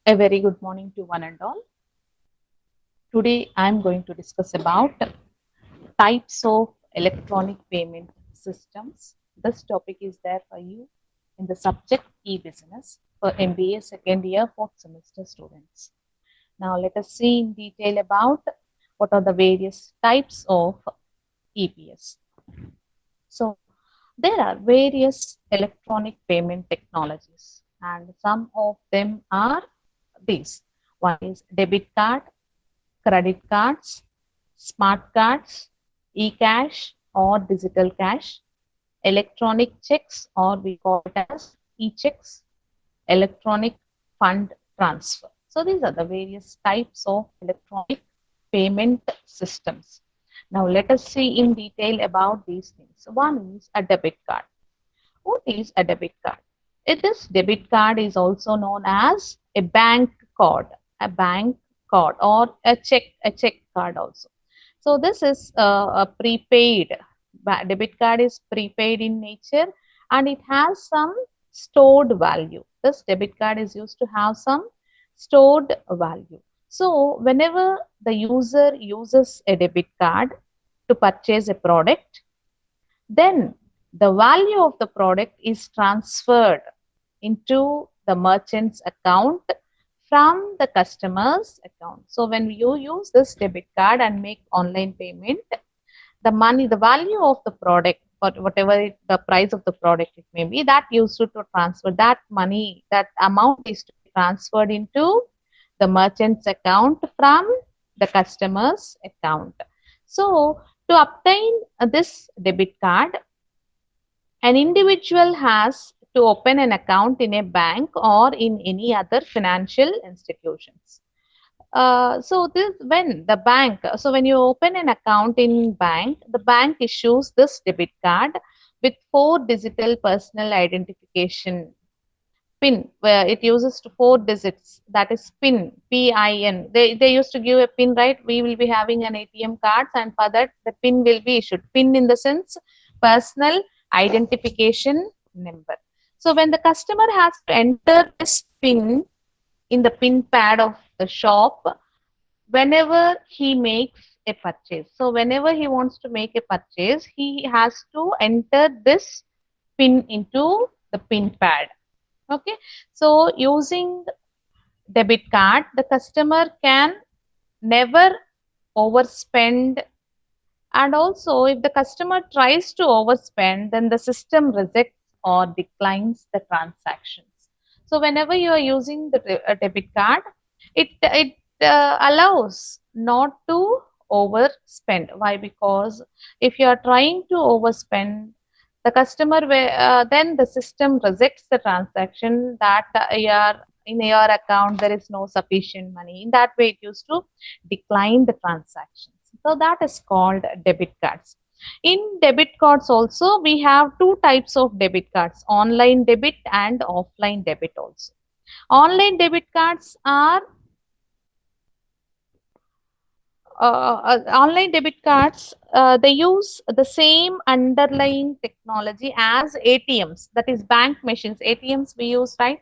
A very good morning to one and all. Today I am going to discuss about types of electronic payment systems. This topic is there for you in the subject e-business for MBA second year fourth semester students. Now let us see in detail about what are the various types of EPS. So there are various electronic payment technologies and some of them are these. One is debit card, credit cards, smart cards, e-cash or digital cash, electronic checks or we call it as e-checks, electronic fund transfer. So these are the various types of electronic payment systems. Now let us see in detail about these things. One is a debit card. What is a debit card? This debit card is also known as a bank card, or a check card also. So this is a prepaid. Debit card is prepaid in nature and it has some stored value. This debit card is used to have some stored value. So whenever the user uses a debit card to purchase a product, then the value of the product is transferred into the merchant's account from the customer's account. So when you use this debit card and make online payment, the value of the product, or whatever the price of the product it may be, that used to transfer that money, that amount is to be transferred into the merchant's account from the customer's account. So to obtain this debit card, an individual has to open an account in a bank or in any other financial institutions. When you open an account in bank, the bank issues this debit card with four digital personal identification PIN, where it uses to four digits, that is PIN, PIN. They used to give a PIN, right? We will be having an ATM cards, and for that the PIN will be issued. PIN in the sense personal identification number. So when the customer has to enter this PIN in the PIN pad of the shop, whenever he makes a purchase. So whenever he wants to make a purchase, he has to enter this PIN into the PIN pad. Okay, so using debit card, the customer can never overspend, and also if the customer tries to overspend, then the system rejects or declines the transactions. So whenever you are using the debit card, it allows not to overspend. Why? Because if you are trying to overspend, the customer then the system rejects the transaction, that in your account there is no sufficient money. In that way, it used to decline the transactions. So that is called debit cards. In debit cards also, we have two types of debit cards: online debit and offline debit also. Online debit cards are online debit cards, they use the same underlying technology as ATMs, that is bank machines. ATMs we use, right?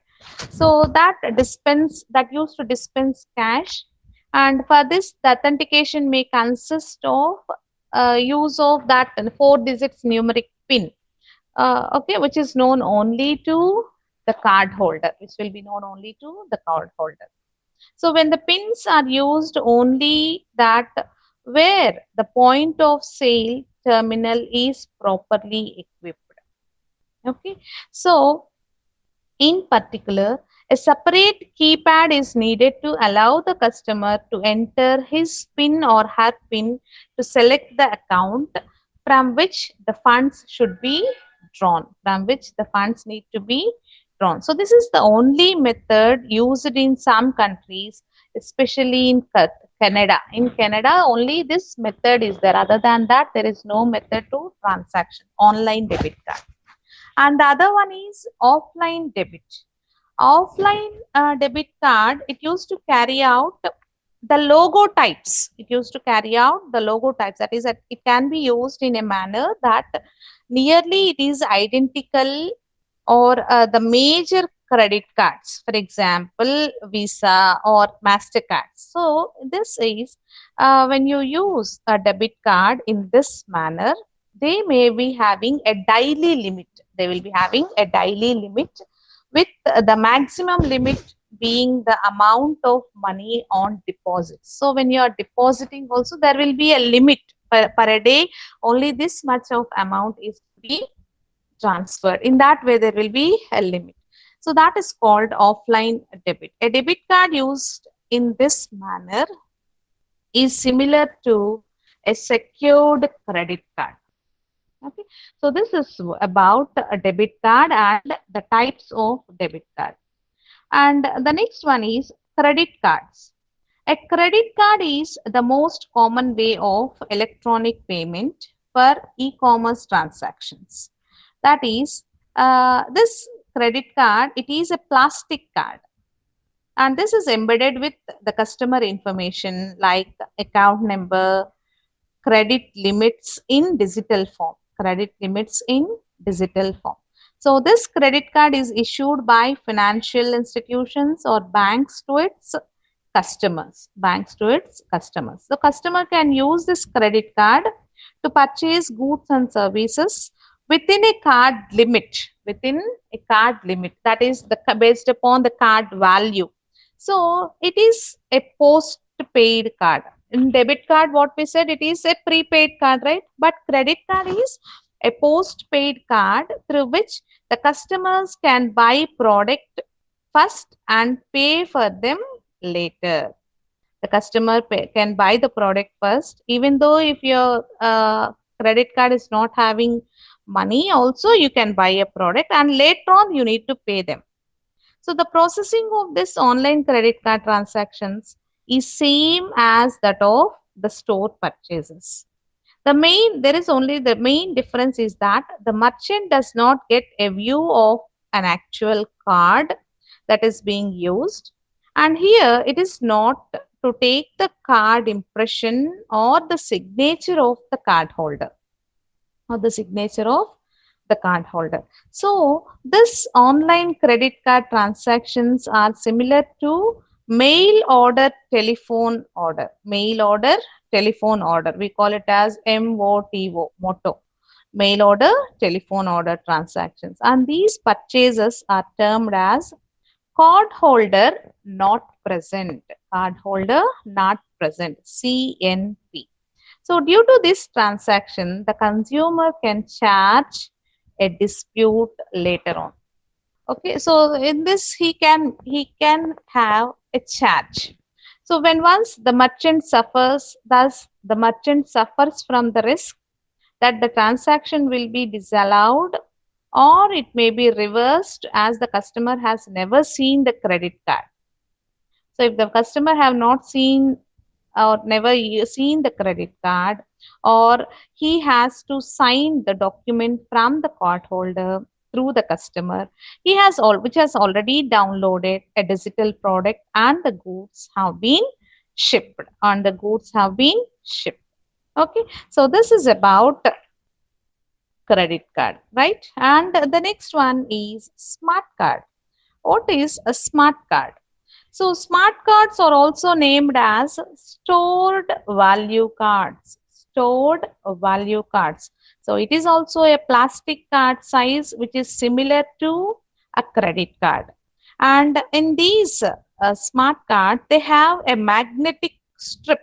So that used to dispense cash, and for this the authentication may consist of use of that four digits numeric PIN, okay, which is known only to the card holder, which will be known only to the card holder. So when the pins are used only that where the point of sale terminal is properly equipped. Okay. So in particular, a separate keypad is needed to allow the customer to enter his PIN or her PIN to select the account from which the funds should be drawn, from which the funds need to be drawn. So this is the only method used in some countries, especially in Canada. In Canada, only this method is there. Other than that, there is no method to transaction, online debit card. And the other one is offline debit. Offline debit card, it used to carry out the logo types. It used to carry out the logo types. That is, that it can be used in a manner that nearly it is identical, or the major credit cards, for example, Visa or MasterCard. So, this is when you use a debit card in this manner, they may be having a daily limit. They will be having a daily limit with the maximum limit being the amount of money on deposits. So, when you are depositing, also there will be a limit per a day, only this much of amount is to be transferred. In that way, there will be a limit. So that is called offline debit. A debit card used in this manner is similar to a secured credit card. Okay, so this is about a debit card and the types of debit card. And the next one is credit cards. A credit card is the most common way of electronic payment for e-commerce transactions. That is, this credit card, it is a plastic card, and this is embedded with the customer information like account number, credit limits in digital form. Credit limits in digital form. So this credit card is issued by financial institutions or banks to its customers. Banks to its customers. The customer can use this credit card to purchase goods and services within a card limit. Within a card limit, that is based upon the card value. So it is a postpaid card. In debit card, what we said, it is a prepaid card, right? But credit card is a postpaid card through which the customers can buy product first and pay for them later. The customer can buy the product first, even though if your credit card is not having money, also you can buy a product and later on you need to pay them. So the processing of this online credit card transactions is same as that of the store purchases. There is only the main difference is that the merchant does not get a view of an actual card that is being used, and here it is not to take the card impression or the signature of the card holder or the signature of the card holder. So this online credit card transactions are similar to mail order telephone order. Mail order telephone order. We call it as MOTO, motto. Mail order telephone order transactions. And these purchases are termed as card holder not present. Card holder not present. CNP. So due to this transaction, the consumer can charge a dispute later on. Okay, so in this he can have a charge. So when once the merchant suffers, thus the merchant suffers from the risk that the transaction will be disallowed or it may be reversed as the customer has never seen the credit card. So if the customer have not seen or never seen the credit card, or he has to sign the document from the card holder through the customer, he has all which has already downloaded a digital product and the goods have been shipped. Okay, so this is about credit card, right? And the next one is smart card. What is a smart card? So smart cards are also named as stored value cards. Stored value cards. So it is also a plastic card size which is similar to a credit card. And in these smart cards, they have a magnetic strip.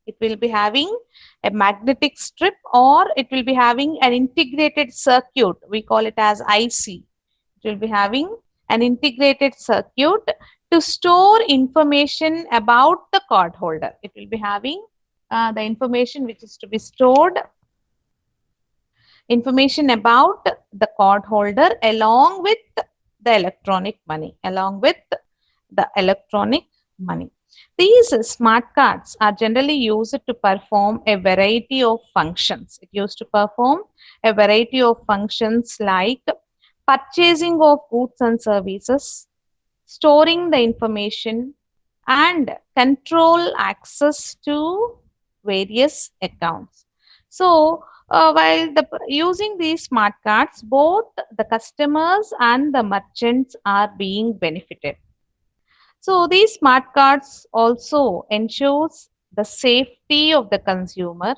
It will be having a magnetic strip or it will be having an integrated circuit. We call it as IC. It will be having an integrated circuit to store information about the card holder. It will be having the information which is to be stored, information about the card holder along with the electronic money, These smart cards are generally used to perform a variety of functions. It used to perform a variety of functions like purchasing of goods and services, storing the information, and control access to various accounts. So, While using these smart cards, both the customers and the merchants are being benefited. So these smart cards also ensures the safety of the consumer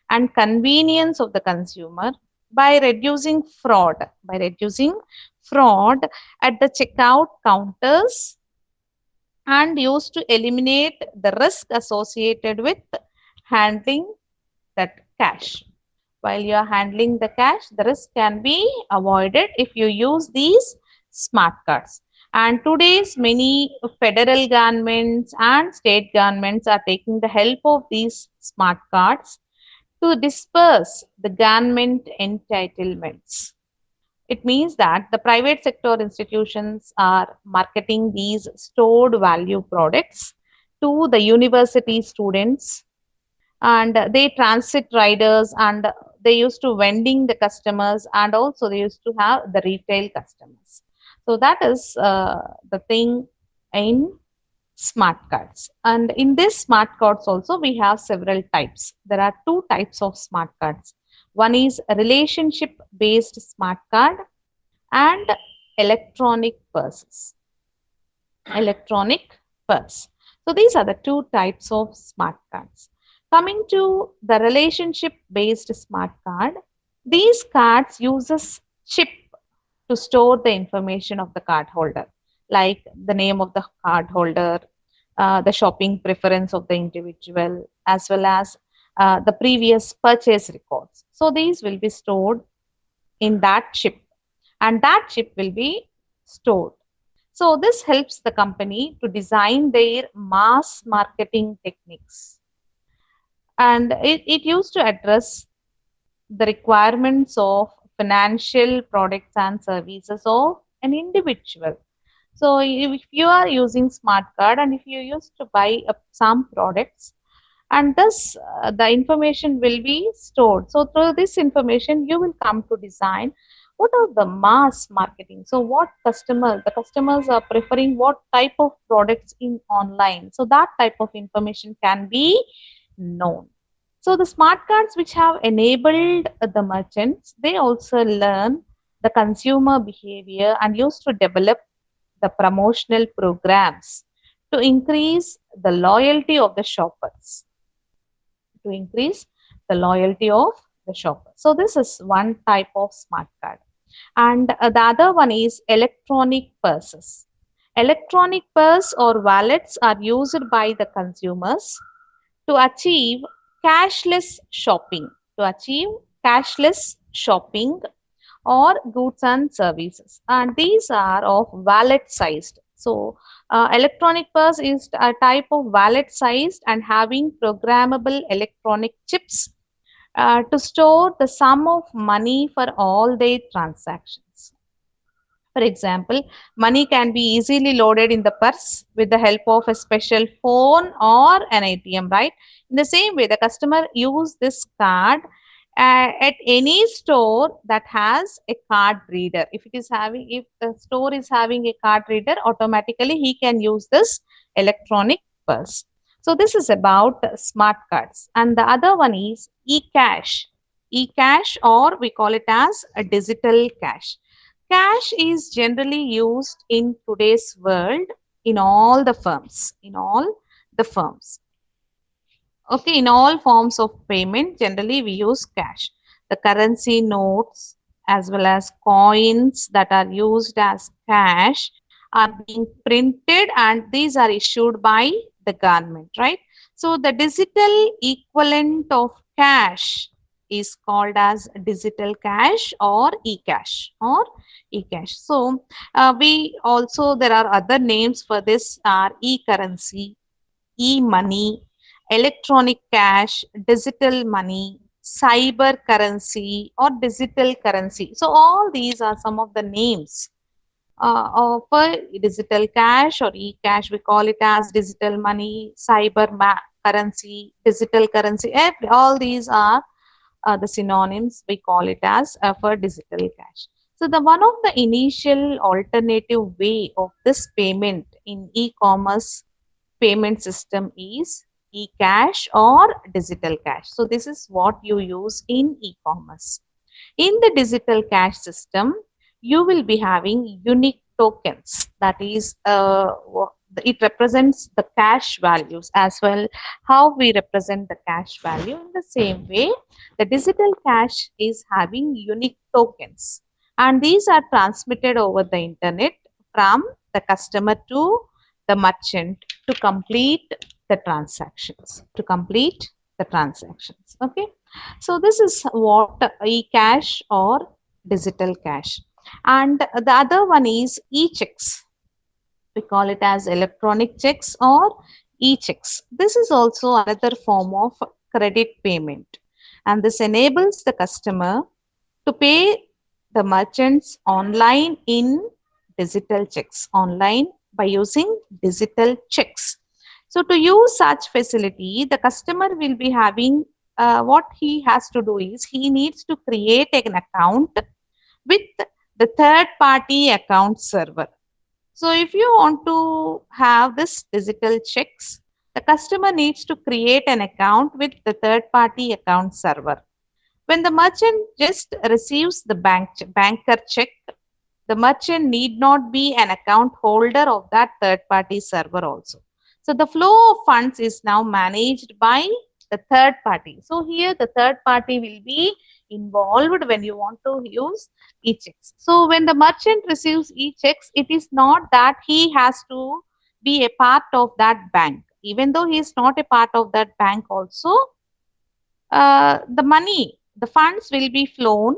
and convenience of the consumer by reducing fraud at the checkout counters and used to eliminate the risk associated with handling that cash. While you are handling the cash, the risk can be avoided if you use these smart cards. And today's many federal governments and state governments are taking the help of these smart cards to disperse the government entitlements. It means that the private sector institutions are marketing these stored value products to the university students, and they transit riders, and they used to vending the customers, and also they used to have the retail customers. So that is the thing in smart cards. And in this smart cards also we have several types. There are two types of smart cards. One is a relationship based smart card and electronic purses. Electronic purse. So these are the two types of smart cards. Coming to the relationship based smart card, these cards uses chip to store the information of the card holder, like the name of the card holder, the shopping preference of the individual, as well as the previous purchase records. So these will be stored in that chip, and that chip will be stored. So this helps the company to design their mass marketing techniques. And it used to address the requirements of financial products and services of an individual. So if you are using smart card and if you used to buy some products, and thus the information will be stored. So through this information you will come to design what are the mass marketing. So what the customers are preferring what type of products in online. So that type of information can be known. So the smart cards which have enabled the merchants, they also learn the consumer behavior and used to develop the promotional programs to increase the loyalty of the shoppers. To increase the loyalty of the shopper. So this is one type of smart card. And the other one is electronic purses. Electronic purse or wallets are used by the consumers to achieve cashless shopping, to achieve cashless shopping or goods and services, and these are of wallet sized. So electronic purse is a type of wallet sized and having programmable electronic chips to store the sum of money for all their transactions. For example, money can be easily loaded in the purse with the help of a special phone or an ATM, right? In the same way, the customer use this card at any store that has a card reader. If the store is having a card reader, automatically he can use this electronic purse. So this is about smart cards. And the other one is e-cash. E-cash, or we call it as a digital cash. Cash is generally used in today's world in all the firms, the firms. Okay, in all forms of payment, generally we use cash. The currency notes as well as coins that are used as cash are being printed, and these are issued by the government, right? So the digital equivalent of cash is called as digital cash or e-cash. So we also, there are other names for this are e-currency, e-money, electronic cash, digital money, cyber currency or digital currency. So all these are some of the names of digital cash or e-cash. We call it as digital money, currency, digital currency. All these are the synonyms we call it as for digital cash. So the one of the initial alternative way of this payment in e-commerce payment system is e-cash or digital cash. So this is what you use in e-commerce. In the digital cash system, you will be having unique tokens. That is, it represents the cash values as well. How we represent the cash value in the same way, the digital cash is having unique tokens, and these are transmitted over the internet from the customer to the merchant to complete the transactions. To complete the transactions. Okay. So this is what e-cash or digital cash. And the other one is e-checks. We call it as electronic checks or e-checks. This is also another form of credit payment. And this enables the customer to pay the merchants online in digital checks, online by using digital checks. So to use such facility, the customer will be having what he has to do is he needs to create an account with the third party account server. So if you want to have this digital checks, the customer needs to create an account with the third party account server. When the merchant just receives the banker check, the merchant need not be an account holder of that third party server also. So the flow of funds is now managed by the third party. So here the third party will be involved when you want to use e-checks. So when the merchant receives e-checks, it is not that he has to be a part of that bank. Even though he is not a part of that bank also, the money, the funds will be flown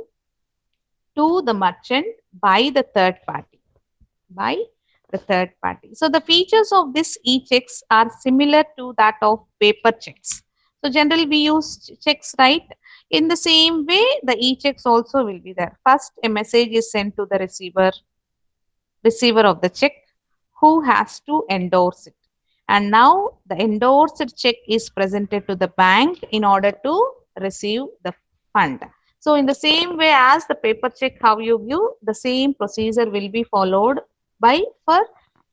to the merchant by the third party. By the third party. So the features of this e-checks are similar to that of paper checks. So generally we use checks, right? In the same way, the e-checks also will be there. First, a message is sent to the receiver of the check who has to endorse it. And now the endorsed check is presented to the bank in order to receive the fund. So in the same way as the paper check, how you view, the same procedure will be followed by for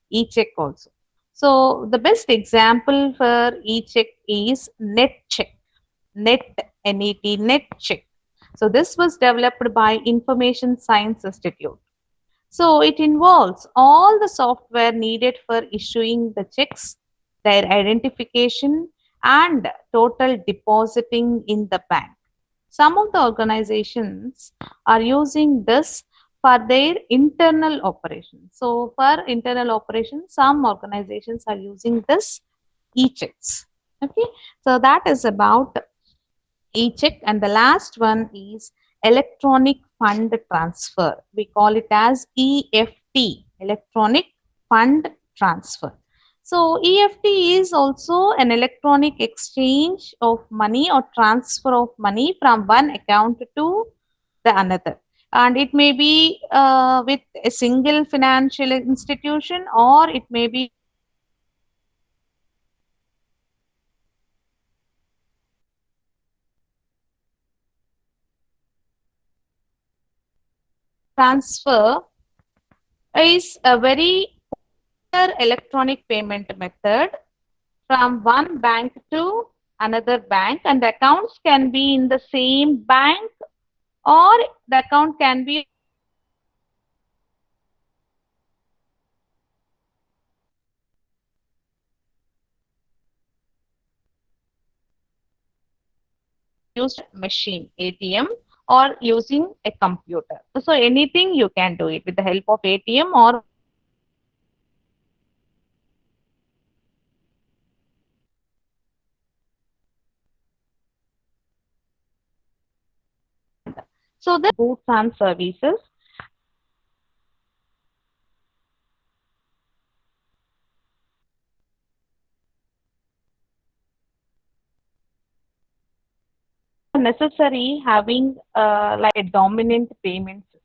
e-check also. So the best example for e-check is net check, net, net check. So this was developed by Information Science Institute. So it involves all the software needed for issuing the checks, their identification, and total depositing in the bank. Some of the organizations are using this for their internal operations. So for internal operations, some organizations are using this e-checks. Okay, so that is about e-check, and the last one is electronic fund transfer. We call it as EFT, electronic fund transfer. So EFT is also an electronic exchange of money or transfer of money from one account to the another. And it may be with a single financial institution, or it may be transfer is a very electronic payment method from one bank to another bank, and the accounts can be in the same bank, or the account can be used machine ATM or using a computer. So anything you can do it with the help of ATM or so the goods and services are necessary having like a dominant payment system.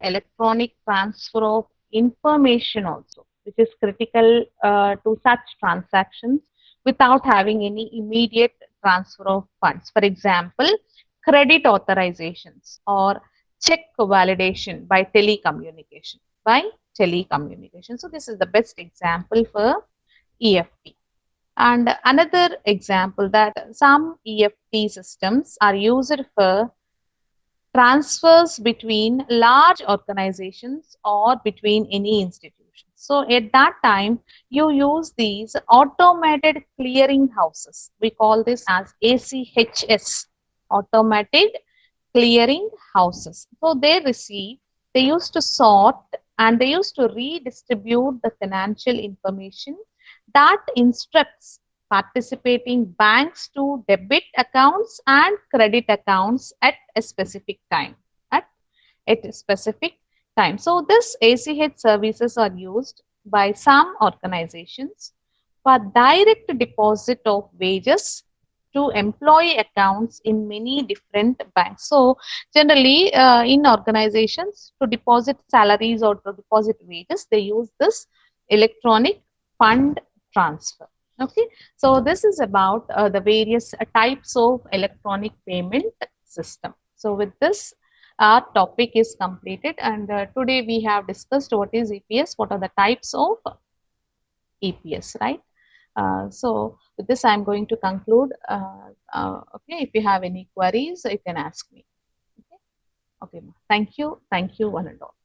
Electronic transfer of information also, which is critical to such transactions without having any immediate transfer of funds. For example, credit authorizations or check validation by telecommunication. By telecommunication. So this is the best example for EFT. And another example that some EFT systems are used for transfers between large organizations or between any institutions. So at that time, you use these automated clearing houses. We call this as ACHS, automated clearing houses. So they used to sort and they used to redistribute the financial information that instructs participating banks to debit accounts and credit accounts at a specific time. At, at a specific time. So this ACH services are used by some organizations for direct deposit of wages to employee accounts in many different banks. So generally in organizations to deposit salaries or to deposit wages, they use this electronic fund transfer. Okay, so this is about the various types of electronic payment system. So with this, our topic is completed, and today we have discussed what is EPS, what are the types of EPS, right? So with this, I'm going to conclude. Okay, if you have any queries, you can ask me. Okay, okay. Thank you, one and all.